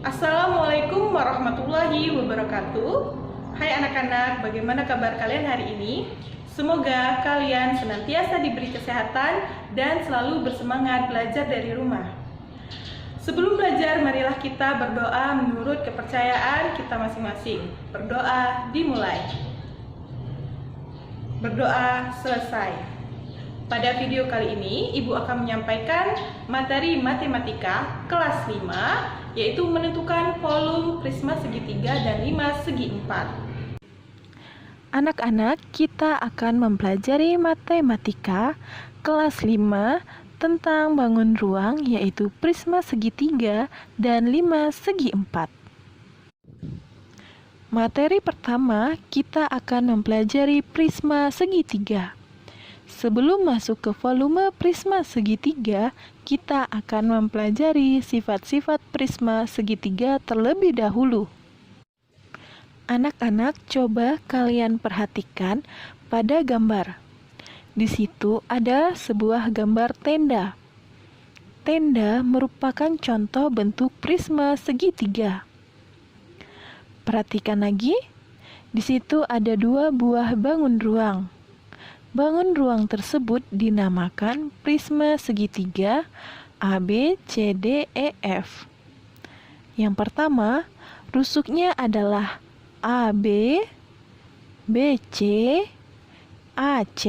Assalamualaikum warahmatullahi wabarakatuh. Hai anak-anak, bagaimana kabar kalian hari ini? Semoga kalian senantiasa diberi kesehatan dan selalu bersemangat belajar dari rumah. Sebelum belajar, marilah kita berdoa menurut kepercayaan kita masing-masing. Berdoa dimulai. Berdoa selesai. Pada video kali ini, Ibu akan menyampaikan materi matematika kelas 5, yaitu menentukan volume prisma segitiga dan 5 segi 4. Anak-anak, kita akan mempelajari matematika kelas 5 tentang bangun ruang, yaitu prisma segitiga dan 5 segi 4. Materi pertama, kita akan mempelajari prisma segitiga. Sebelum masuk ke volume prisma segitiga, kita akan mempelajari sifat-sifat prisma segitiga terlebih dahulu. Anak-anak, coba kalian perhatikan pada gambar. Di situ ada sebuah gambar tenda. Tenda merupakan contoh bentuk prisma segitiga. Perhatikan lagi, di situ ada dua buah bangun ruang. Bangun ruang tersebut dinamakan prisma segitiga AB, CD, EF. Yang pertama, rusuknya adalah AB, BC, AC,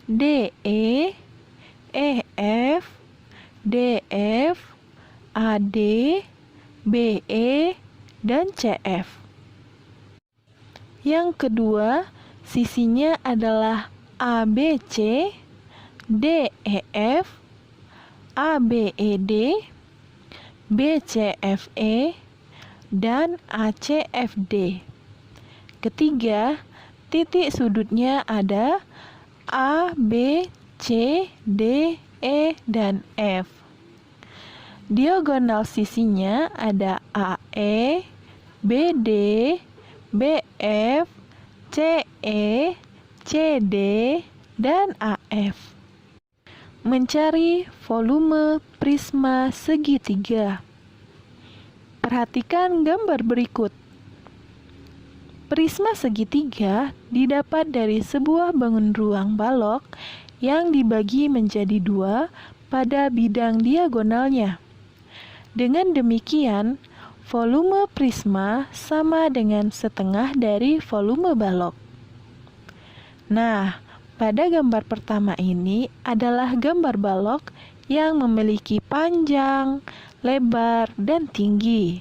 DE, EF, DF, AD, BE, dan CF. Yang kedua, sisinya adalah ABC, DEF, ABED, BCFE, dan ACFD. Ketiga, titik sudutnya ada A, B, C, D, E, dan F. Diagonal sisinya ada AE, BD, BF, CE, CD, dan AF. Mencari volume prisma segitiga. Perhatikan gambar berikut. Prisma segitiga didapat dari sebuah bangun ruang balok yang dibagi menjadi dua pada bidang diagonalnya. Dengan demikian, volume prisma sama dengan setengah dari volume balok. Nah, pada gambar pertama ini adalah gambar balok yang memiliki panjang, lebar, dan tinggi.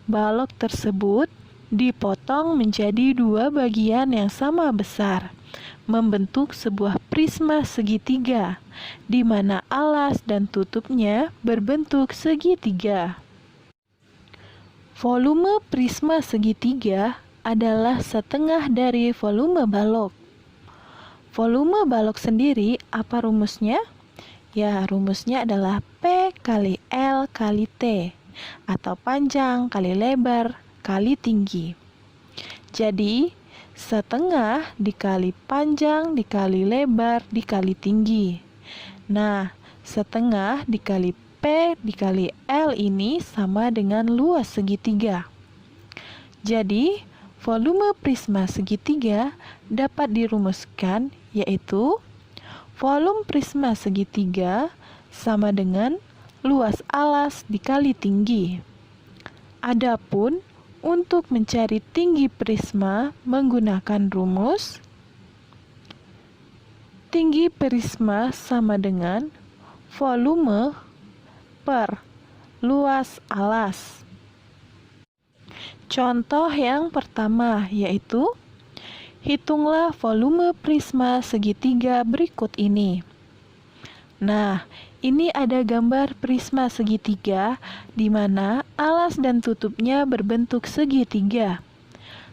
Balok tersebut dipotong menjadi dua bagian yang sama besar, membentuk sebuah prisma segitiga, di mana alas dan tutupnya berbentuk segitiga. Volume prisma segitiga adalah setengah dari volume balok. Volume balok sendiri apa rumusnya? Ya, rumusnya adalah P kali L kali T, atau panjang kali lebar kali tinggi. Jadi, setengah dikali panjang dikali lebar dikali tinggi. Nah, setengah dikali P dikali L ini sama dengan luas segitiga. Jadi, volume prisma segitiga dapat dirumuskan yaitu volume prisma segitiga sama dengan luas alas dikali tinggi. Adapun untuk mencari tinggi prisma menggunakan rumus tinggi prisma sama dengan volume per luas alas. Contoh yang pertama yaitu hitunglah volume prisma segitiga berikut ini. Nah, ini ada gambar prisma segitiga di mana alas dan tutupnya berbentuk segitiga.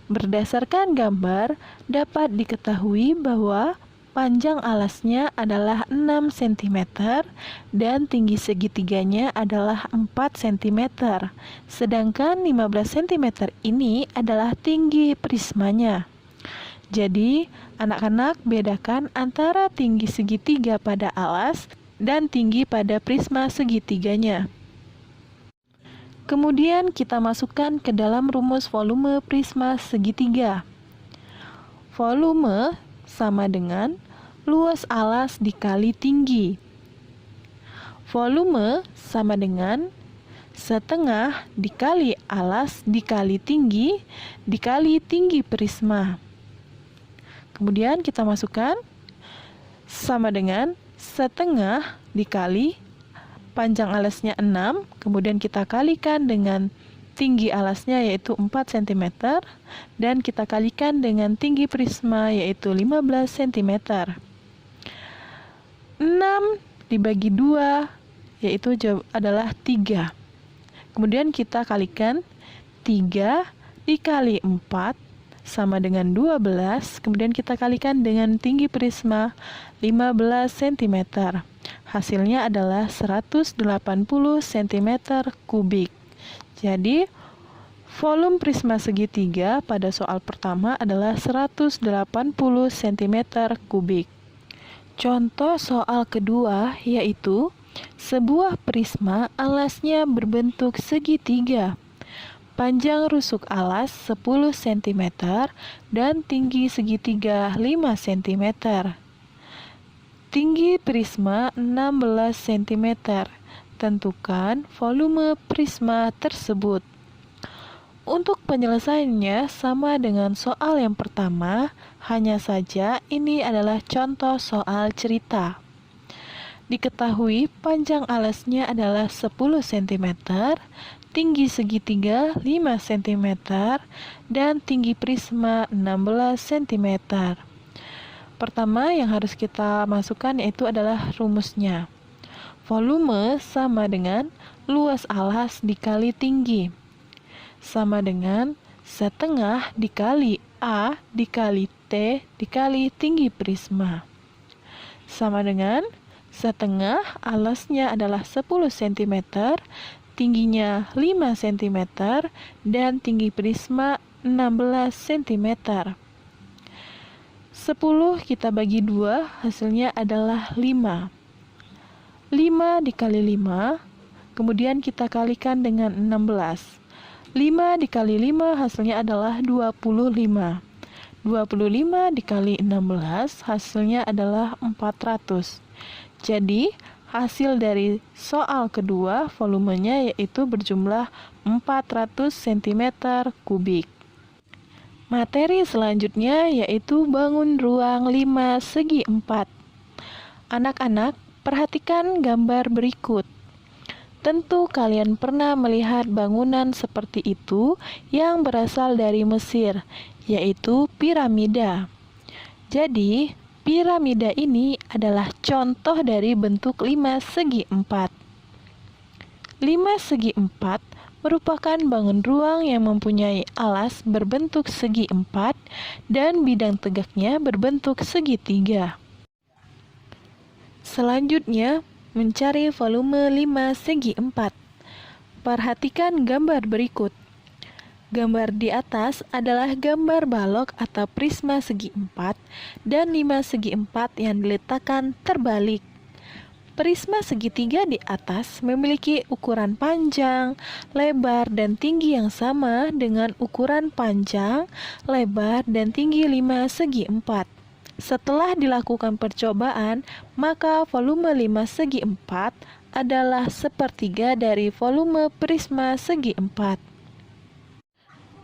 Berdasarkan gambar, dapat diketahui bahwa panjang alasnya adalah 6 cm dan tinggi segitiganya adalah 4 cm. Sedangkan 15 cm ini adalah tinggi prismanya. Jadi, anak-anak bedakan antara tinggi segitiga pada alas dan tinggi pada prisma segitiganya. Kemudian kita masukkan ke dalam rumus volume prisma segitiga. Volume sama dengan luas alas dikali tinggi. Volume sama dengan setengah dikali alas dikali tinggi dikali tinggi prisma. Kemudian kita masukkan sama dengan setengah dikali panjang alasnya 6, kemudian kita kalikan dengan tinggi alasnya yaitu 4 cm, dan kita kalikan dengan tinggi prisma yaitu 15 cm. 6 dibagi 2 yaitu adalah 3. Kemudian kita kalikan 3 dikali 4 sama dengan 12, kemudian kita kalikan dengan tinggi prisma 15 cm. Hasilnya adalah 180 cm kubik. Jadi, volume prisma segitiga pada soal pertama adalah 180 cm kubik. Contoh soal kedua yaitu sebuah prisma alasnya berbentuk segitiga. Panjang rusuk alas 10 cm dan tinggi segitiga 5 cm. Tinggi prisma 16 cm. Tentukan volume prisma tersebut. Untuk penyelesaiannya sama dengan soal yang pertama, hanya saja ini adalah contoh soal cerita. Diketahui panjang alasnya adalah 10 cm, tinggi segitiga 5 cm, dan tinggi prisma 16 cm. Pertama yang harus kita masukkan yaitu adalah rumusnya. Volume sama dengan luas alas dikali tinggi, sama dengan setengah dikali A dikali T dikali tinggi prisma, sama dengan setengah alasnya adalah 10 cm, tingginya 5 cm, dan tinggi prisma 16 cm. 10 kita bagi 2, hasilnya adalah 5. 5 dikali 5, kemudian kita kalikan dengan 16. 5 dikali 5 hasilnya adalah 25. 25 dikali 16 hasilnya adalah 400. Jadi, hasil dari soal kedua volumenya yaitu berjumlah 400 cm kubik. Materi selanjutnya yaitu bangun ruang 5 segi 4. Anak-anak, perhatikan gambar berikut. Tentu kalian pernah melihat bangunan seperti itu yang berasal dari Mesir, yaitu piramida. Jadi, piramida ini adalah contoh dari bentuk 5 segi 4. 5 segi 4 merupakan bangun ruang yang mempunyai alas berbentuk segi 4 dan bidang tegaknya berbentuk segitiga. Selanjutnya, mencari volume 5 segi 4. Perhatikan gambar berikut. Gambar di atas adalah gambar balok atau prisma segi 4 dan 5 segi 4 yang diletakkan terbalik. Prisma segitiga di atas memiliki ukuran panjang, lebar, dan tinggi yang sama dengan ukuran panjang, lebar, dan tinggi 5 segi 4. Setelah dilakukan percobaan, maka volume 5 segi 4 adalah sepertiga dari volume prisma segi 4.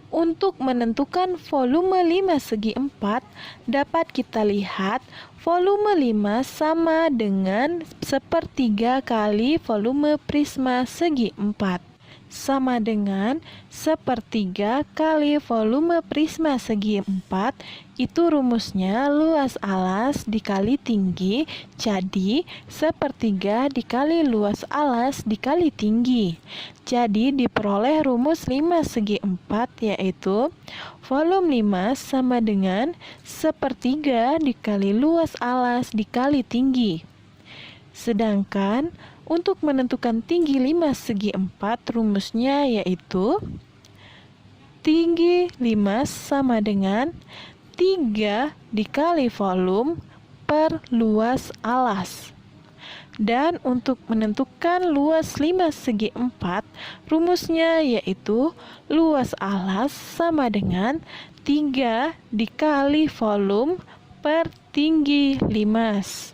Untuk menentukan volume 5 segi 4, dapat kita lihat volume 5 sama dengan sepertiga kali volume prisma segi 4. Sama dengan sepertiga kali volume prisma segi 4, itu rumusnya luas alas dikali tinggi, jadi sepertiga dikali luas alas dikali tinggi. Jadi diperoleh rumus 5 segi 4 yaitu volume 5 sama dengan sepertiga dikali luas alas dikali tinggi. Sedangkan untuk menentukan tinggi 5 segi 4 rumusnya yaitu tinggi 5 sama dengan 3 dikali volume per luas alas. Dan untuk menentukan luas 5 segi 4, rumusnya yaitu luas alas sama dengan 3 dikali volume per tinggi limas.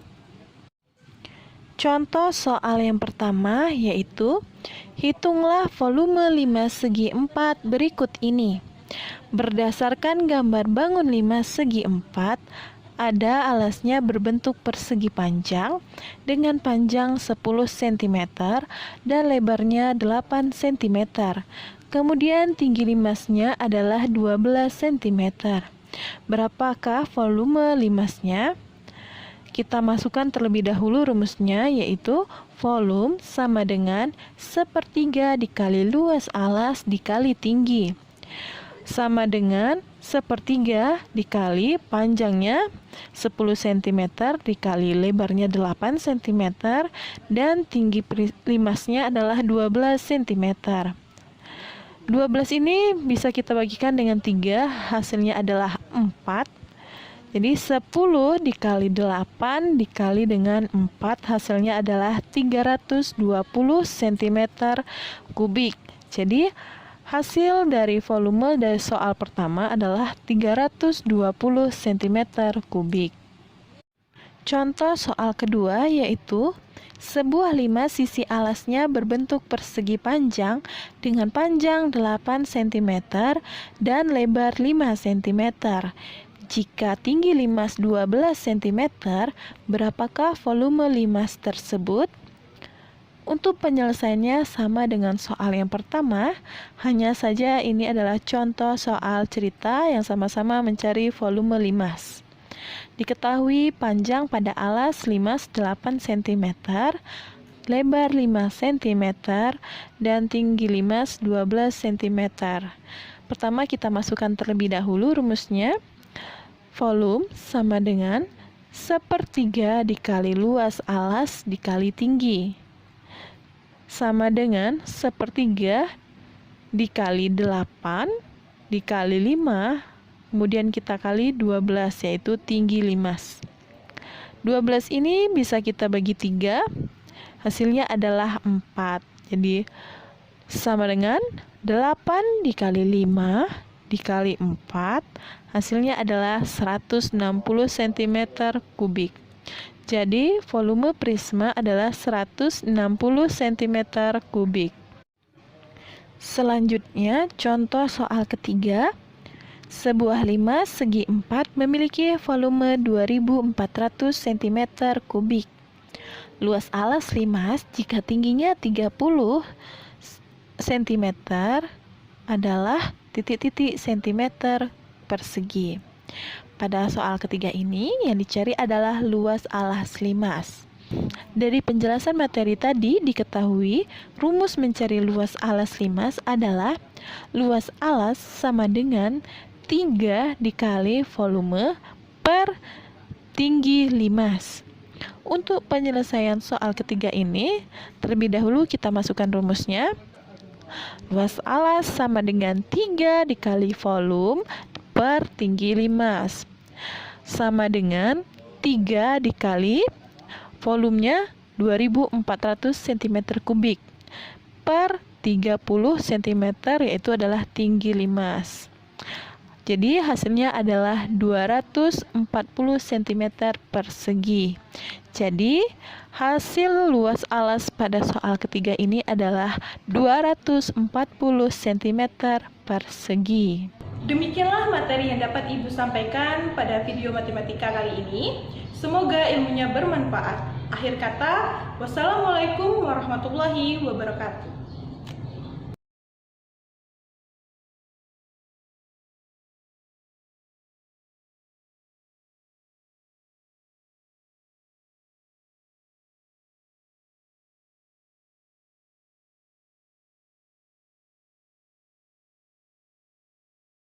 Contoh soal yang pertama yaitu, hitunglah volume 5 segi 4 berikut ini. Berdasarkan gambar bangun 5 segi 4, ada alasnya berbentuk persegi panjang dengan panjang 10 cm dan lebarnya 8 cm. Kemudian tinggi limasnya adalah 12 cm. Berapakah volume limasnya? Kita masukkan terlebih dahulu rumusnya, yaitu volume sama dengan 1/3 dikali luas alas dikali tinggi, sama dengan 1/3 dikali panjangnya 10 cm dikali lebarnya 8 cm dan tinggi limasnya adalah 12 cm. 12 ini bisa kita bagikan dengan 3, hasilnya adalah 4. Jadi 10 dikali 8 dikali dengan 4, hasilnya adalah 320 cm kubik. Jadi hasil dari volume dari soal pertama adalah 320 cm kubik. Contoh soal kedua yaitu, sebuah limas sisi alasnya berbentuk persegi panjang dengan panjang 8 cm dan lebar 5 cm. Jika tinggi limas 12 cm, berapakah volume limas tersebut? Untuk penyelesaiannya sama dengan soal yang pertama, hanya saja ini adalah contoh soal cerita yang sama-sama mencari volume limas. Diketahui panjang pada alas limas 8 cm, lebar 5 cm, dan tinggi limas 12 cm. Pertama kita masukkan terlebih dahulu rumusnya. Volume sama dengan 1/3 dikali luas alas dikali tinggi, sama dengan 1/3 dikali 8 dikali 5, kemudian kita kali 12, yaitu tinggi limas. 12 ini bisa kita bagi 3, hasilnya adalah 4. Jadi sama dengan 8 dikali 5 dikali 4, hasilnya adalah 160 cm kubik. Jadi volume prisma adalah 160 cm kubik. Selanjutnya contoh soal ketiga, sebuah limas segi 4 memiliki volume 2400 cm kubik. Luas alas limas jika tingginya 30 cm adalah titik-titik cm persegi. Pada soal ketiga ini yang dicari adalah luas alas limas. Dari penjelasan materi tadi diketahui rumus mencari luas alas limas adalah luas alas sama dengan 3 dikali volume per tinggi limas. Untuk penyelesaian soal ketiga ini, terlebih dahulu kita masukkan rumusnya. Luas alas sama dengan 3 dikali volume per tinggi limas, sama dengan 3 dikali volumenya 2400 cm kubik per 30 cm, yaitu adalah tinggi limas. Jadi hasilnya adalah 240 cm persegi. Jadi hasil luas alas pada soal ketiga ini adalah 240 cm persegi. Demikianlah materi yang dapat Ibu sampaikan pada video matematika kali ini. Semoga ilmunya bermanfaat. Akhir kata, wassalamualaikum warahmatullahi wabarakatuh.